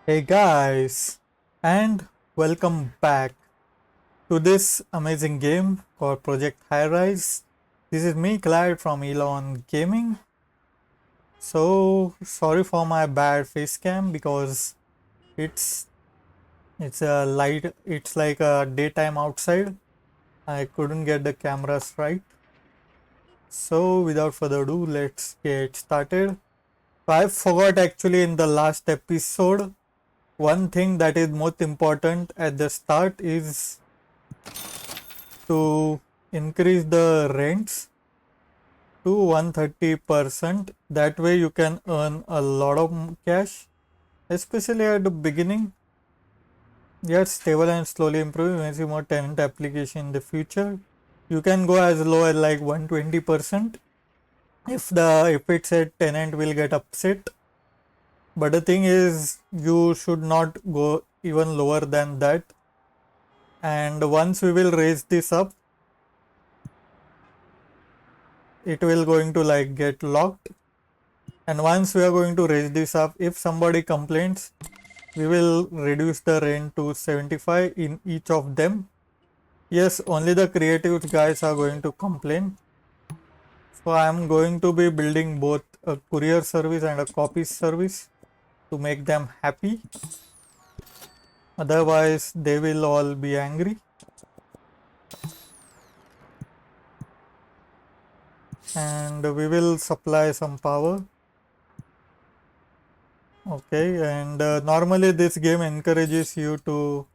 Hey guys, and welcome back to this amazing game called Project HIGHRISE. This is me, Clyde from Elon Gaming. So sorry for my bad face cam because it's it's a light. It's like a daytime outside. I couldn't get the cameras right. So without further ado, let's get started. I forgot actually in the last episode. One thing that is most important at the start is to increase the rents to 130%. That way you can earn a lot of cash, especially at the beginning. Yet stable and slowly improve. You may see more tenant application in the future. You can go as low as like 120% if it's a tenant will get upset. But the thing is you should not go even lower than that. And once we will raise this up, it will going to like get locked. And once we are going to raise this up, if somebody complains, we will reduce the rent to 75 in each of them. Yes, only the creative guys are going to complain. So I am going to be building both a courier service and a copy service to make them happy. Otherwise, they will all be angry. And we will supply some power. Okay, and normally this game encourages you to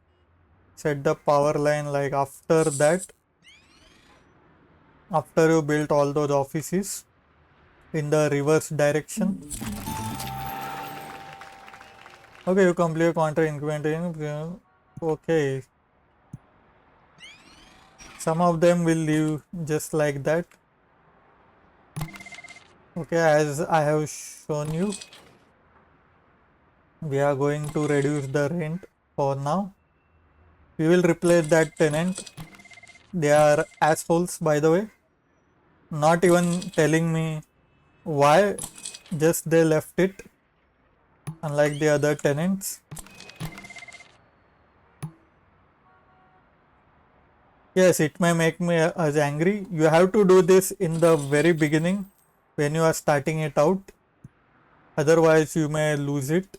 set the power line like after that, after you built all those offices in the reverse direction. Okay, you complete counter incrementing. Okay, some of them will leave just like that. Okay, as I have shown you, we are going to reduce the rent for now. We will replace that tenant. They are assholes, by the way, not even telling me why, just they left it, unlike the other tenants. Yes, it may make me as angry. You have to do this in the very beginning when you are starting it out. Otherwise, you may lose it.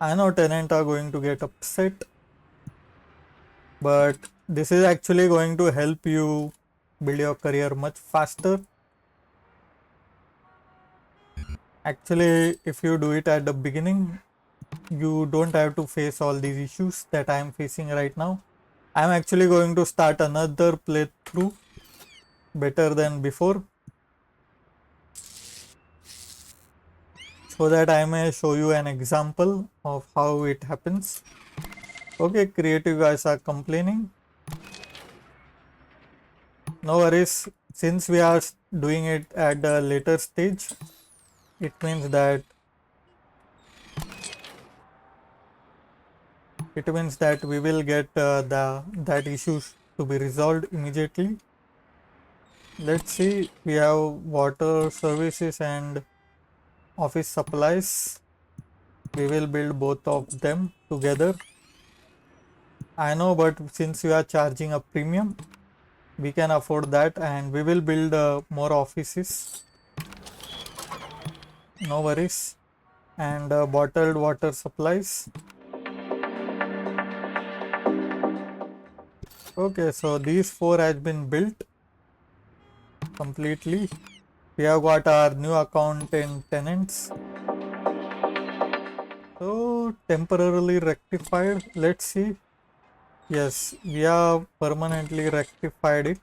I know tenants are going to get upset, but this is actually going to help you build your career much faster. Actually, if you do it at the beginning, you don't have to face all these issues that I am facing right now. I am actually going to start another playthrough better than before, so that I may show you an example of how it happens. Okay, creative guys are complaining. No worries, since we are doing it at a later stage, it means that we will get that issues to be resolved immediately. Let's see, we have water services and office supplies. We will build both of them together. I know, but since you are charging a premium, we can afford that, and we will build more offices. No worries. And bottled water supplies. Okay, so these four has been built completely. We have got our new account in tenants. So temporarily rectified. Let's see. Yes, we have permanently rectified it.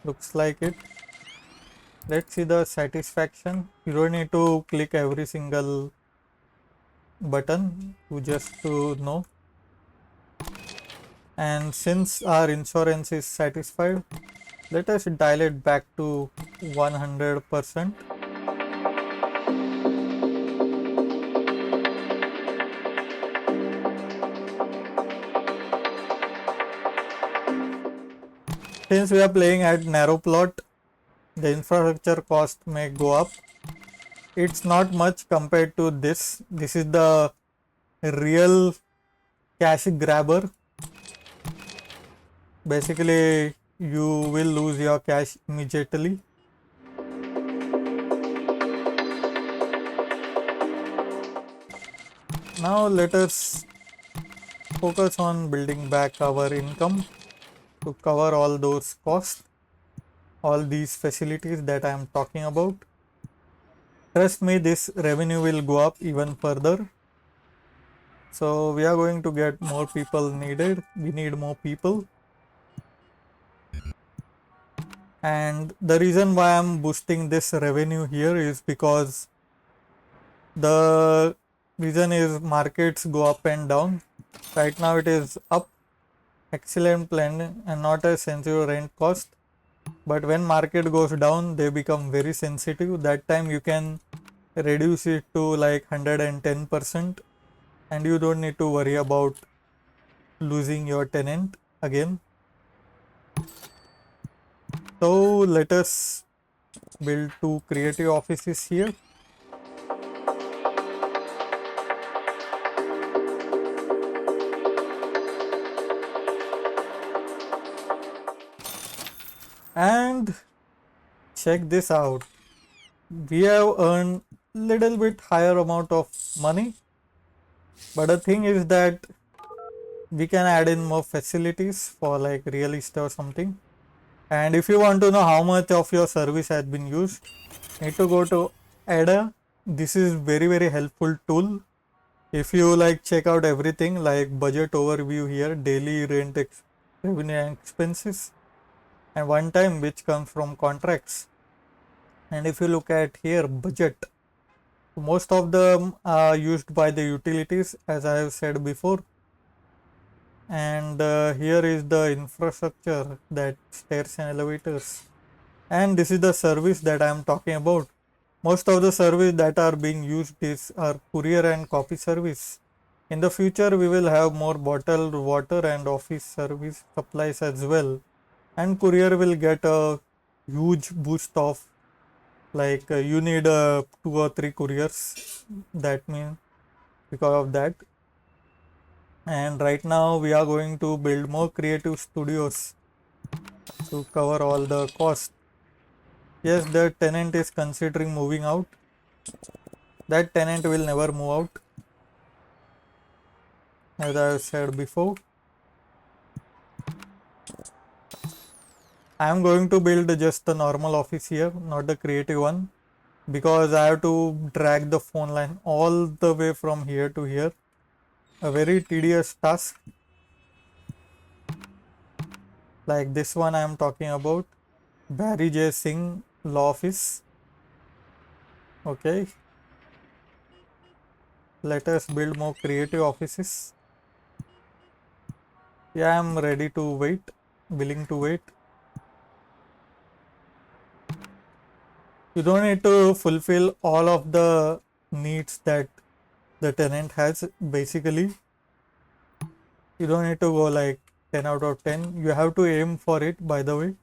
Looks like it. Let's see the satisfaction. You don't need to click every single button to just to know. And since our insurance is satisfied, let us dial it back to 100%. since we are playing at narrow plot, the infrastructure cost may go up. It's not much compared to this. This is the real cash grabber. Basically, you will lose your cash immediately. Now let us focus on building back our income to cover all those costs, all these facilities that I am talking about. Trust me, this revenue will go up even further. So we are going to get more people needed. We need more people. And the reason why I'm boosting this revenue here is because the reason is markets go up and down. Right now it is up, excellent plan and not a sensitive rent cost. But when market goes down, they become very sensitive. That time you can reduce it to like 110% and you don't need to worry about losing your tenant again. So let us build 2 creative offices here. And check this out. We have earned little bit higher amount of money, but the thing is that we can add in more facilities for like real estate or something. And if you want to know how much of your service has been used, need to go to ADA. This is very helpful tool. If you like check out everything like budget overview here, daily revenue and expenses, and one time which comes from contracts. And if you look at here budget, most of them are used by the utilities as I have said before. And here is the infrastructure, that stairs and elevators, and this is the service that I am talking about. Most of the service that are being used is our courier and copy service. In the future we will have more bottled water and office service supplies as well, and courier will get a huge boost of like you need 2 or 3 couriers, that means because of that. And right now we are going to build more creative studios to cover all the cost. Yes, the tenant is considering moving out. That tenant will never move out, as I have said before. I am going to build just a normal office here, not the creative one, because I have to drag the phone line all the way from here to here. A very tedious task. Like this one I am talking about, Barry J. Singh Law Office. Okay. Let us build more creative offices. Yeah, I am ready to wait, willing to wait. You don't need to fulfill all of the needs that the tenant has. Basically, you don't need to go like 10 out of 10. You have to aim for it, by the way.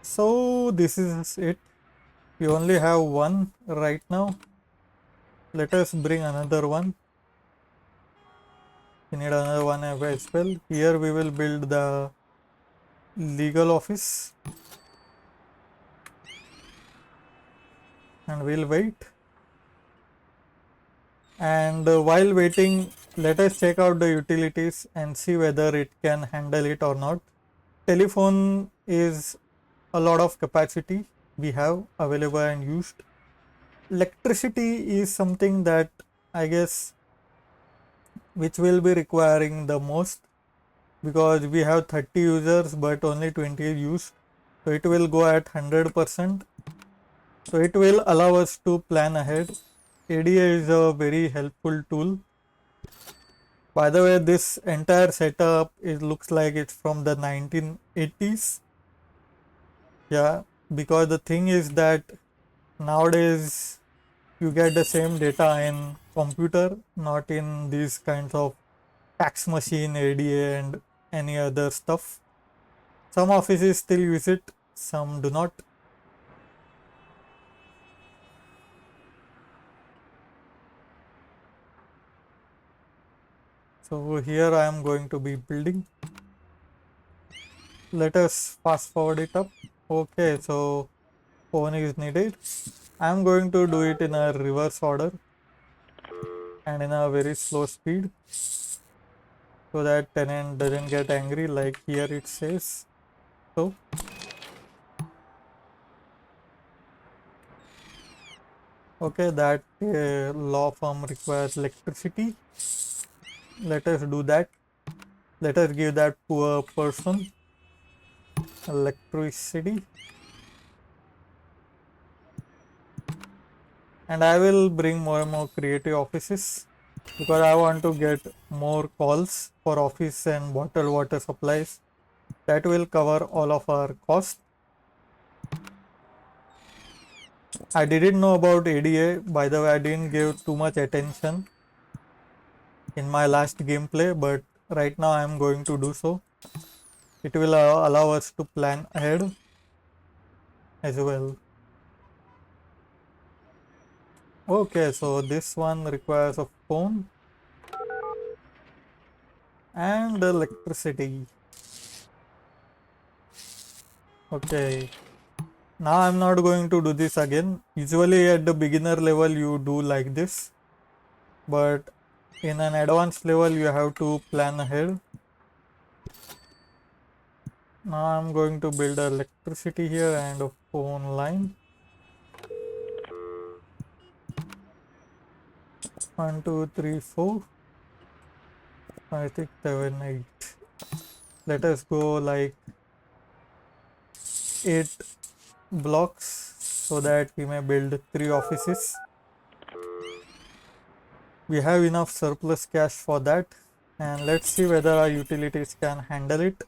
So this is it. We only have one right now. Let us bring another one. We need another one as well. Here we will build the legal office and we'll wait. And while waiting, let us check out the utilities and see whether it can handle it or not. Telephone is a lot of capacity we have available and used. Electricity is something that I guess which will be requiring the most, because we have 30 users but only 20 is used, so it will go at 100%. So it will allow us to plan ahead. ADA is a very helpful tool. By the way, this entire setup, it looks like it's from the 1980s. Yeah, because the thing is that nowadays you get the same data in computer, not in these kinds of fax machine, ADA, and any other stuff. Some offices still use it, some do not. So here I am going to be building. Let us fast forward it up. Okay, so phone is needed. I am going to do it in a reverse order and in a very slow speed so that tenant doesn't get angry like here it says. So okay, that law firm requires electricity. Let us do that. Let us give that poor person electricity. And I will bring more and more creative offices because I want to get more calls for office and bottled water supplies. That will cover all of our costs. I didn't know about ADA. By the way, I didn't give too much attention in my last gameplay, but right now I am going to do so. It will allow us to plan ahead as well. Okay, so this one requires a phone and electricity. Okay, now I'm not going to do this again. Usually at the beginner level you do like this, but in an advanced level you have to plan ahead. Now I'm going to build electricity here and a phone line. 1, 2, 3, 4, 5, 6, 7, 8. Let us go like 8 blocks so that we may build 3 offices. We have enough surplus cash for that, and let's see whether our utilities can handle it.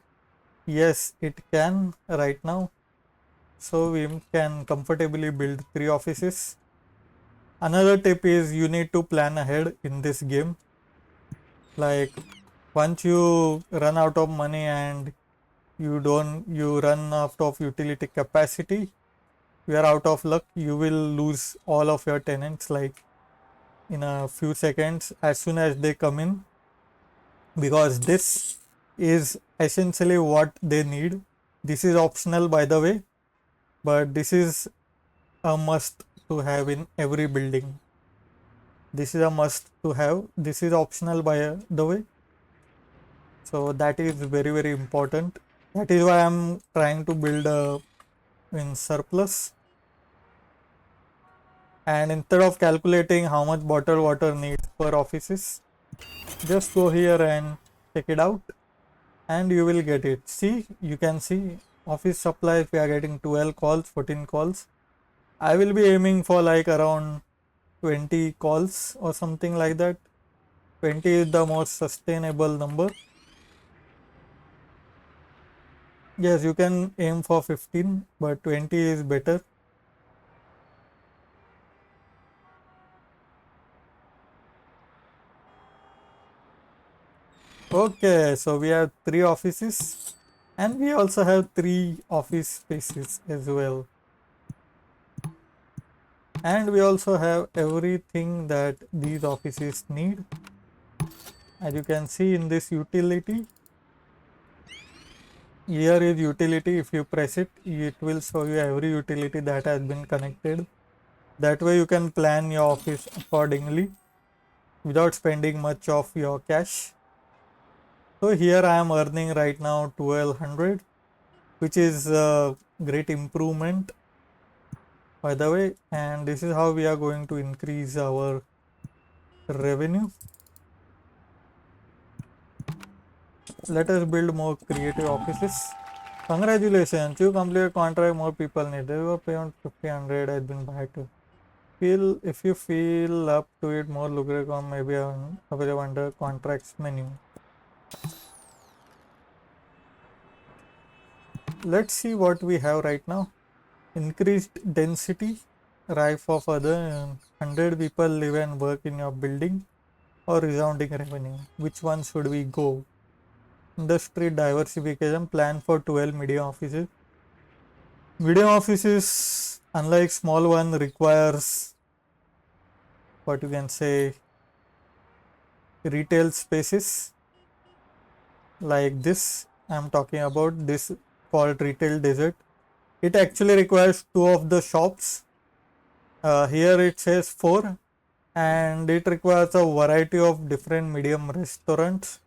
Yes, it can right now. So we can comfortably build 3 offices. Another tip is you need to plan ahead in this game. Like once you run out of money and you run out of utility capacity, you are out of luck, you will lose all of your tenants like in a few seconds as soon as they come in, because this is essentially what they need. This is optional by the way, but this is a must to have in every building. This is a must to have. This is optional by the way. So that is very, very important. That is why I'm trying to build in surplus. And instead of calculating how much bottled water needs per offices, just go here and check it out and you will get it. See, you can see office supplies, we are getting 12 calls, 14 calls. I will be aiming for like around 20 calls or something like that. 20 is the most sustainable number. Yes, you can aim for 15, but 20 is better. Okay, so we have 3 offices and we also have 3 office spaces as well. And we also have everything that these offices need. As you can see in this utility, here is utility. If you press it, it will show you every utility that has been connected. That way you can plan your office accordingly without spending much of your cash. So here I am earning right now 1200, which is a great improvement by the way, and this is how we are going to increase our revenue. Let us build more creative offices. Congratulations, you completed contract, more people need. There were payment 1500 has been back to feel. If you feel up to it, more lucrative maybe available under contracts menu. Let's see what we have right now. Increased density, right for further 100 people live and work in your building. or resounding revenue? Which one should we go? Industry diversification plan for 12 medium offices. Medium offices, unlike small one, requires what you can say retail spaces like this. I'm talking about this called retail desert. It actually requires two of the shops. Here it says four, and it requires a variety of different medium restaurants.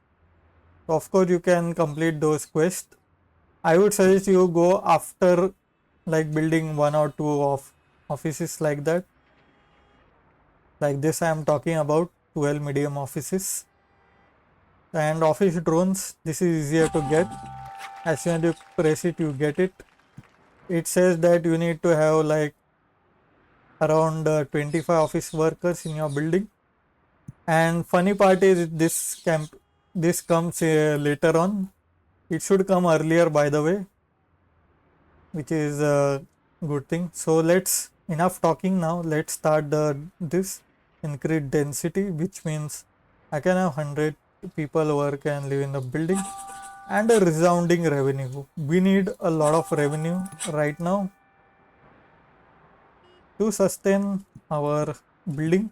Of course, you can complete those quests. I would suggest you go after like building one or two of offices like that. Like this, I am talking about 12 medium offices. And office drones, this is easier to get. As soon as you press it, you get it. It says that you need to have like around 25 office workers in your building. And funny part is this comes later on. It should come earlier, by the way, which is a good thing. So let's enough talking now. Let's start this increase density, which means I can have 100 people work and live in the building, and a resounding revenue. We need a lot of revenue right now to sustain our building.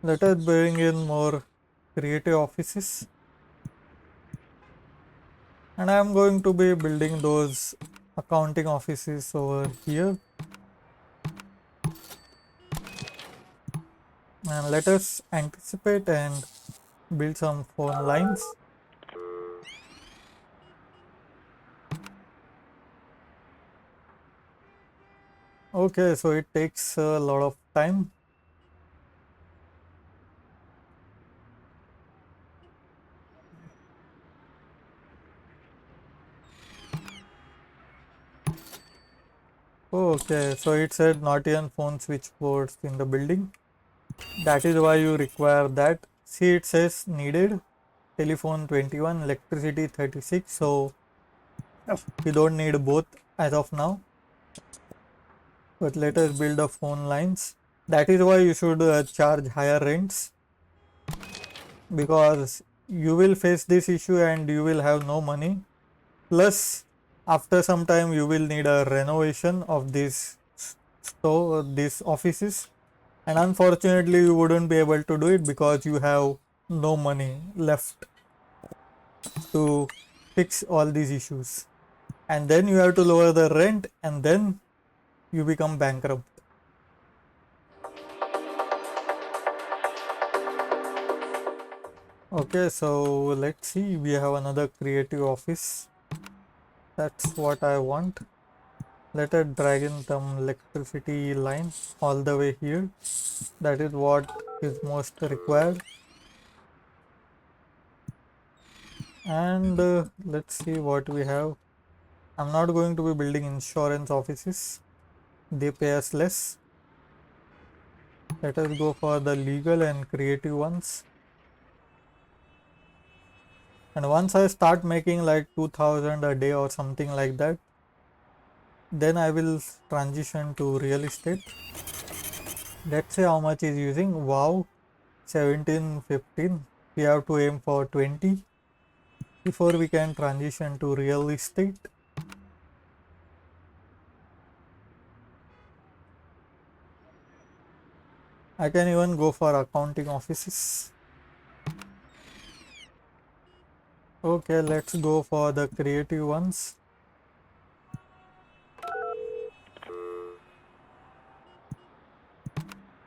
Let us bring in more creative offices, and I am going to be building those accounting offices over here. And let us anticipate and build some phone lines. Okay, so it takes a lot of time. Okay, so it said not even phone switchboards in the building. That is why you require that. See, it says needed telephone 21, electricity 36. So we don't need both as of now. But let us build the phone lines. That is why you should charge higher rents, because you will face this issue and you will have no money. Plus, after some time, you will need a renovation of these these offices, and unfortunately, you wouldn't be able to do it because you have no money left to fix all these issues. And then you have to lower the rent, and then you become bankrupt. Okay, so let's see. We have another creative office. That's what I want. Let us drag in some electricity line all the way here. That is what is most required. And let's see what we have. I'm not going to be building insurance offices. They pay us less. Let us go for the legal and creative ones. And once I start making like 2000 a day or something like that, then I will transition to real estate. Let's say how much is using. Wow, 17, 15. We have to aim for 20 before we can transition to real estate. I can even go for accounting offices. Okay, let's go for the creative ones.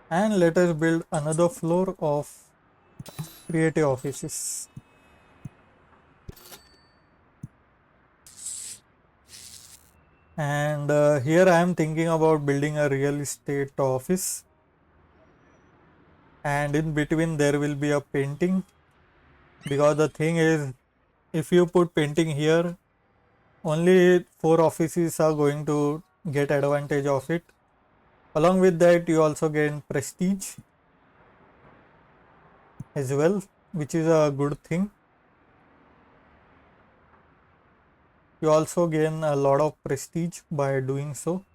And let us build another floor of creative offices. And here I am thinking about building a real estate office, and in between there will be a painting, because the thing is, if you put painting here, only 4 offices are going to get advantage of it. Along with that, you also gain prestige as well, which is a good thing. You also gain a lot of prestige by doing so.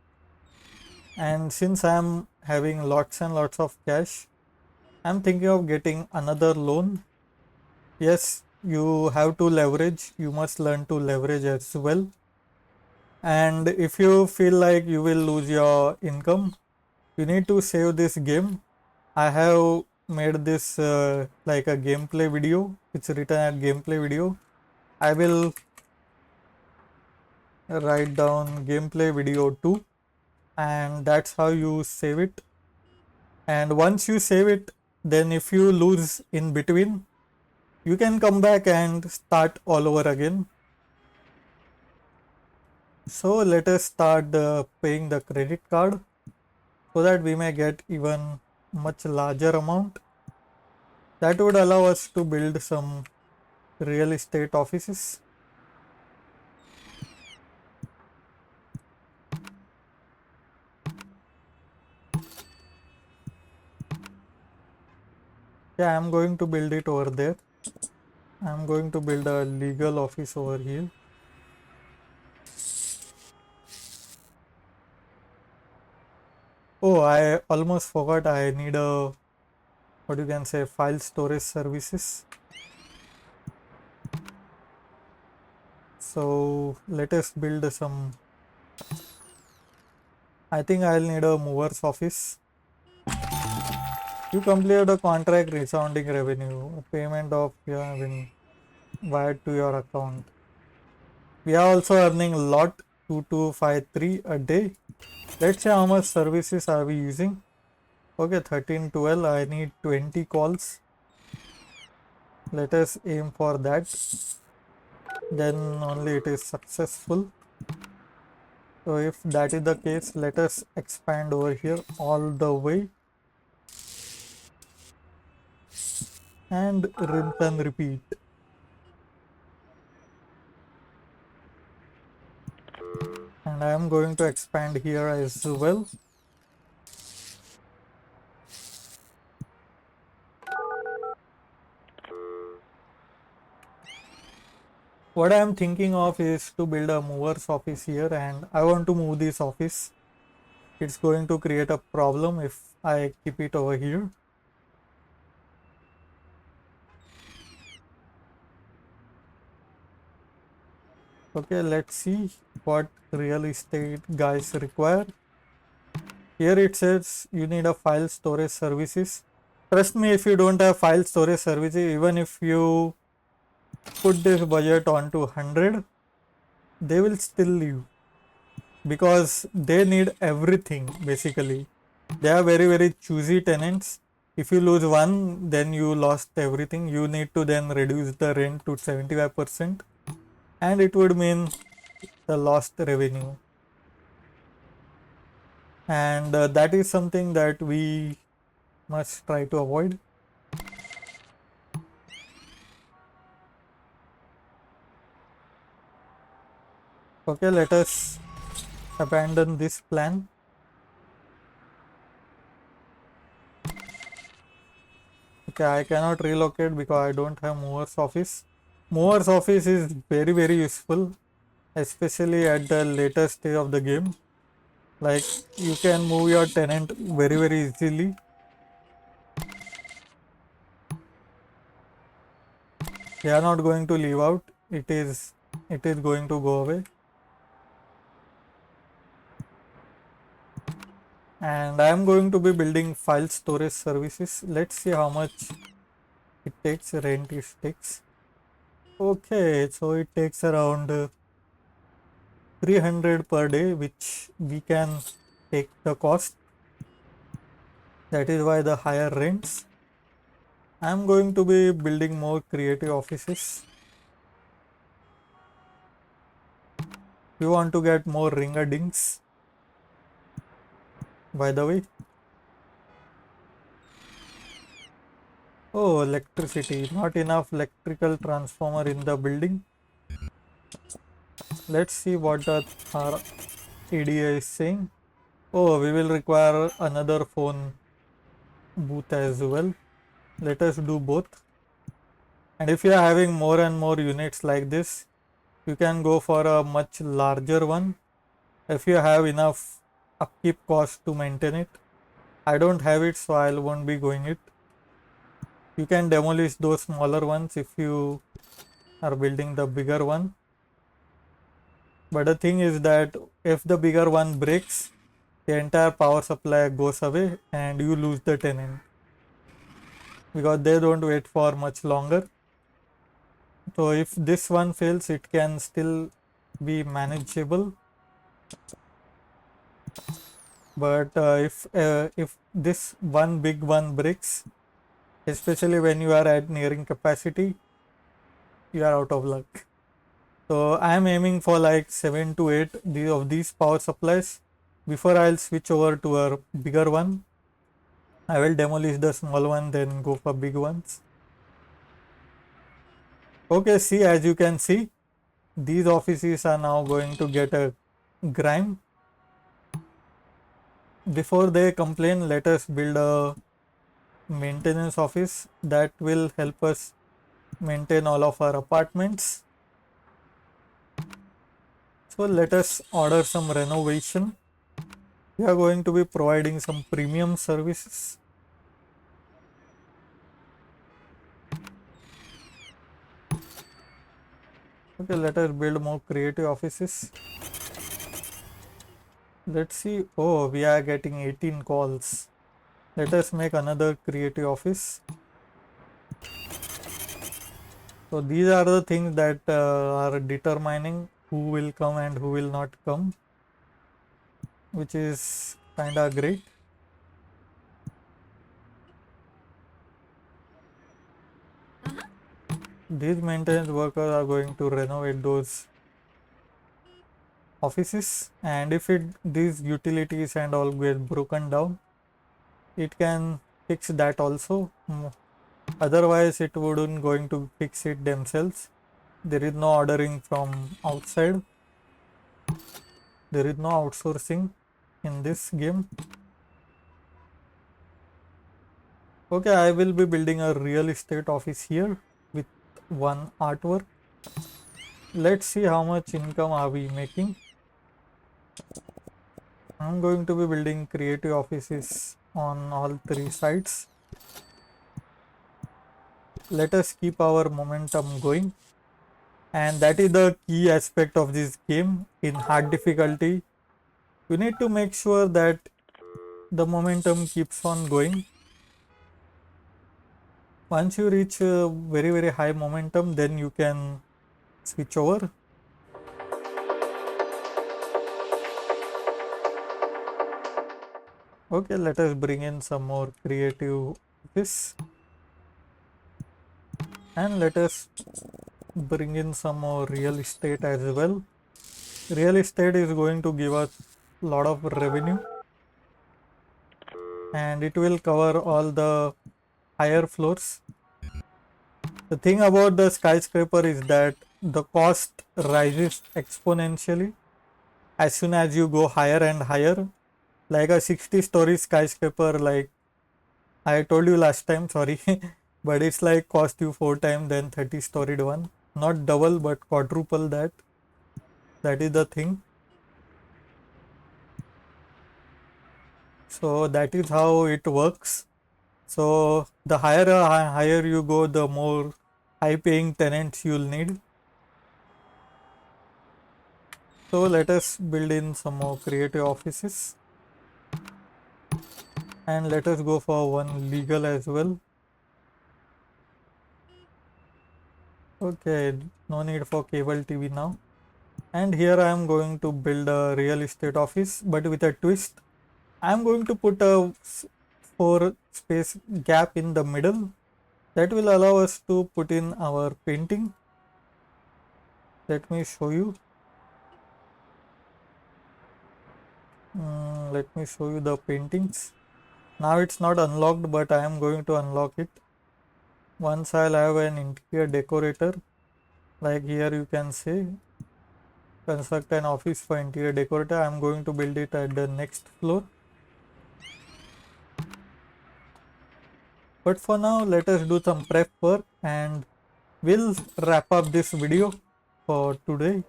And since I'm having lots and lots of cash, I'm thinking of getting another loan. Yes, you have to leverage. You must learn to leverage as well. And if you feel like you will lose your income, you need to save this game. I have made this like a gameplay video. It's written at gameplay video. I will write down gameplay video 2, and that's how you save it. And once you save it, then if you lose in between, you can come back and start all over again. So let us start paying the credit card so that we may get even much larger amount. That would allow us to build some real estate offices. Yeah, I'm going to build it over there. I'm going to build a legal office over here. Oh, I almost forgot I need a, what you can say, file storage services. So let us build some, I think I'll need a mover's office. You completed a contract resounding revenue, payment of your been wired to your account. We are also earning a lot, 2253 a day. Let's say how much services are we using. Okay, 1312. I need 20 calls. Let us aim for that. Then only it is successful. So if that is the case, let us expand over here all the way and rinse and repeat. And I am going to expand here as well. What I am thinking of is to build a mover's office here, and I want to move this office. It's going to create a problem if I keep it over here. Okay, let's see what real estate guys require. Here it says you need a file storage services. Trust me, if you don't have file storage services, even if you put this budget onto 100, they will still leave because they need everything basically. They are very, very choosy tenants. If you lose one, then you lost everything. You need to then reduce the rent to 75%, and it would mean the lost revenue. And that is something that we must try to avoid. Okay, let us abandon this plan. Okay, I cannot relocate because I don't have mover's office. Mover's office is very, very useful, especially at the later stage of the game. Like you can move your tenant very, very easily. They are not going to leave out. It is going to go away. And I am going to be building file storage services. Let's see how much it takes, rent it takes. Okay, so it takes around 300 per day, which we can take the cost. That is why the higher rents. I am going to be building more creative offices. We want to get more ring-a-dings, by the way. Oh, electricity. Not enough electrical transformer in the building. Let's see what our ADA is saying. Oh, we will require another phone booth as well. Let us do both. And if you are having more and more units like this, You can go for a much larger one if you have enough upkeep cost to maintain it. I don't have it, so I won't be going it. You can demolish those smaller ones if you are building the bigger one. But the thing is that if the bigger one breaks, the entire power supply goes away and you lose the tenant because they don't wait for much longer. So if this one fails, it can still be manageable. But if this one big one breaks, especially when you are at nearing capacity, you are out of luck. So I am aiming for like 7 to 8 of these power supplies before I'll switch over to a bigger one. I will demolish the small one, then go for big ones. Okay, see, as you can see, these offices are now going to get a grime. Before they complain, let us build a maintenance office that will help us maintain all of our apartments. So let us order some renovation. We are going to be providing some premium services. Okay, let us build more creative offices. Let's see. Oh, we are getting 18 calls. Let us make another creative office. So these are the things that are determining who will come and who will not come, which is kind of great. These maintenance workers are going to renovate those offices, and if these utilities and all get broken down, it can fix that also. Otherwise it wouldn't going to fix it themselves. There is no ordering from outside. There is no outsourcing in this game. Okay, I will be building a real estate office here with one artwork. Let's see how much income are we making. I'm going to be building creative offices on all three sides. Let us keep our momentum going. And that is the key aspect of this game. In hard difficulty, you need to make sure that the momentum keeps on going. Once you reach a very high momentum, then you can switch over. Okay, let us bring in some more creative this, and let us bring in some more real estate as well. Real estate is going to give us a lot of revenue, and it will cover all the higher floors. The thing about the skyscraper is that the cost rises exponentially as soon as you go higher and higher. Like a 60-story skyscraper, like I told you last time, sorry, but it's like cost you 4 times than 30-storied one. Not double, but quadruple that. That is the thing. So that is how it works. So the higher you go, the more high-paying tenants you'll need. So let us build in some more creative offices, and let us go for one legal as well. Okay, no need for cable TV now. And here I am going to build a real estate office, but with a twist. I am going to put a 4 space gap in the middle. That will allow us to put in our painting. Let me show you. Let me show you the paintings. Now it's not unlocked, but I am going to unlock it. Once I'll have an interior decorator, like here you can say, construct an office for interior decorator. I'm going to build it at the next floor. But for now, let us do some prep work and we'll wrap up this video. for today.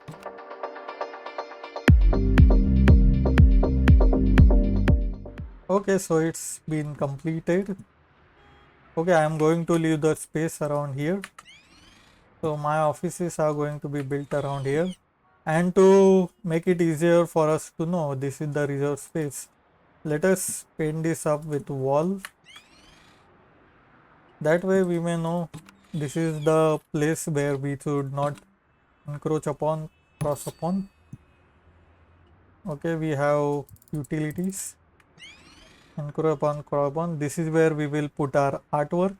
Okay, so it's been completed. Okay, I am going to leave the space around here. So my offices are going to be built around here. And to make it easier for us to know this is the reserve space, let us paint this up with wall. That way we may know this is the place where we should not encroach upon, cross upon. Okay, we have utilities, encroach upon, cross upon. This is where we will put our artwork,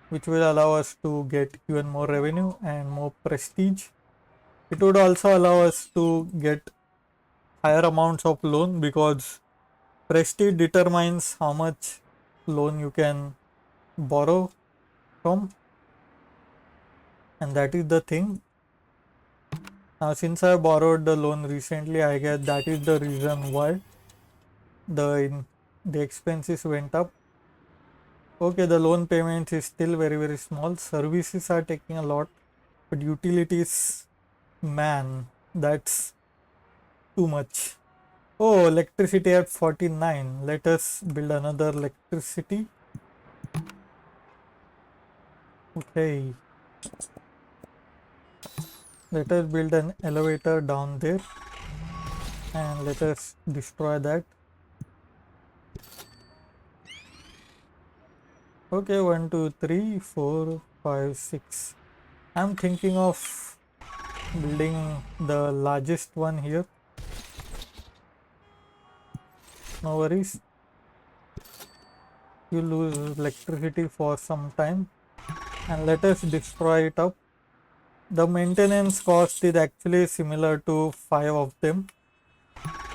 which will allow us to get even more revenue and more prestige. It would also allow us to get higher amounts of loan because prestige determines how much loan you can borrow from, and that is the thing. Now since I borrowed the loan recently, I guess that is the reason why the expenses went up. Okay, the loan payment is still very small. Services are taking a lot, but utilities, man, that's too much. Oh, electricity at 49. Let us build another electricity. Okay. Let us build an elevator down there and let us destroy that. Okay, 1, 2, 3, 4, 5, 6. I'm thinking of building the largest one here. No worries. You lose electricity for some time and let us destroy it up. The maintenance cost is actually similar to 5 of them.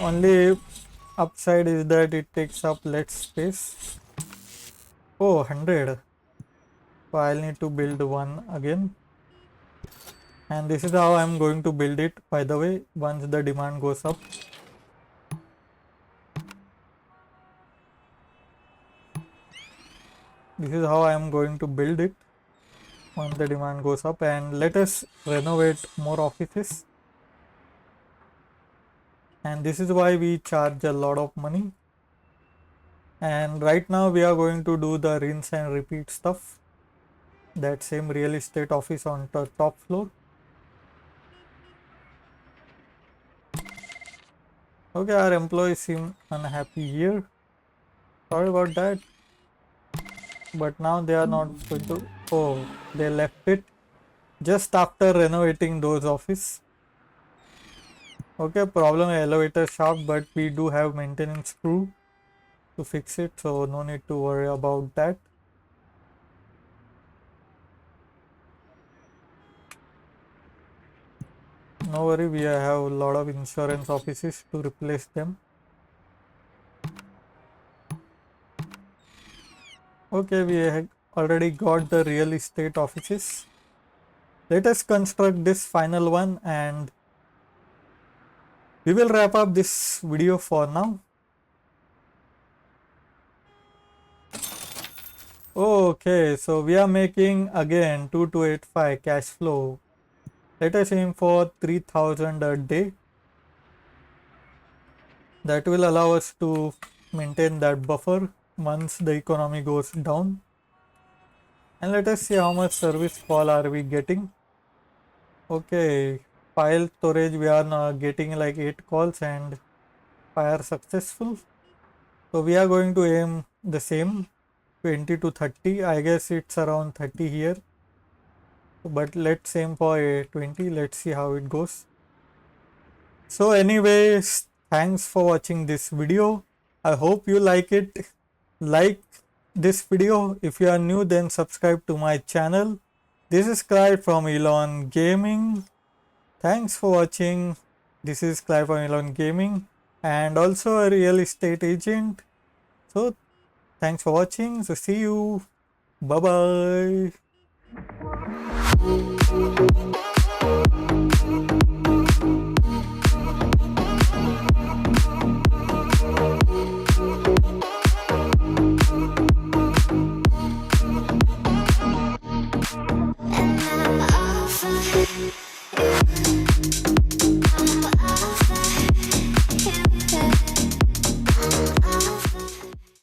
Only upside is that it takes up less space. Oh, 100. So I'll need to build one again. And this is how I'm going to build it, by the way, once the demand goes up. This is how I'm going to build it once the demand goes up. And let us renovate more offices. And this is why we charge a lot of money. And right now we are going to do the rinse and repeat stuff. That same real estate office on the top floor. Okay, our employees seem unhappy here. Sorry about that. But now they are not going to. Oh, they left it just after renovating those office. Okay, problem elevator shaft, but we do have maintenance crew to fix it, so no need to worry about that. No worry, we have a lot of insurance offices to replace them. Okay, we have already got the real estate offices. Let us construct this final one and we will wrap up this video for now. Okay, so we are making again 2285 cash flow. Let us aim for 3000 a day. That will allow us to maintain that buffer once the economy goes down. And let us see how much service call are we getting. Okay, file storage we are now getting like 8 calls and 5 are successful. So we are going to aim the same 20 to 30. I guess it's around 30 here. But let's aim for a 20. Let's see how it goes. So anyways, thanks for watching this video. I hope you like it. Like this video. If you are new, then subscribe to my channel. This is Clyde from Elon Gaming. Thanks for watching. This is Clyde from Elon Gaming and also a real estate agent. So thanks for watching. So see you. Bye bye.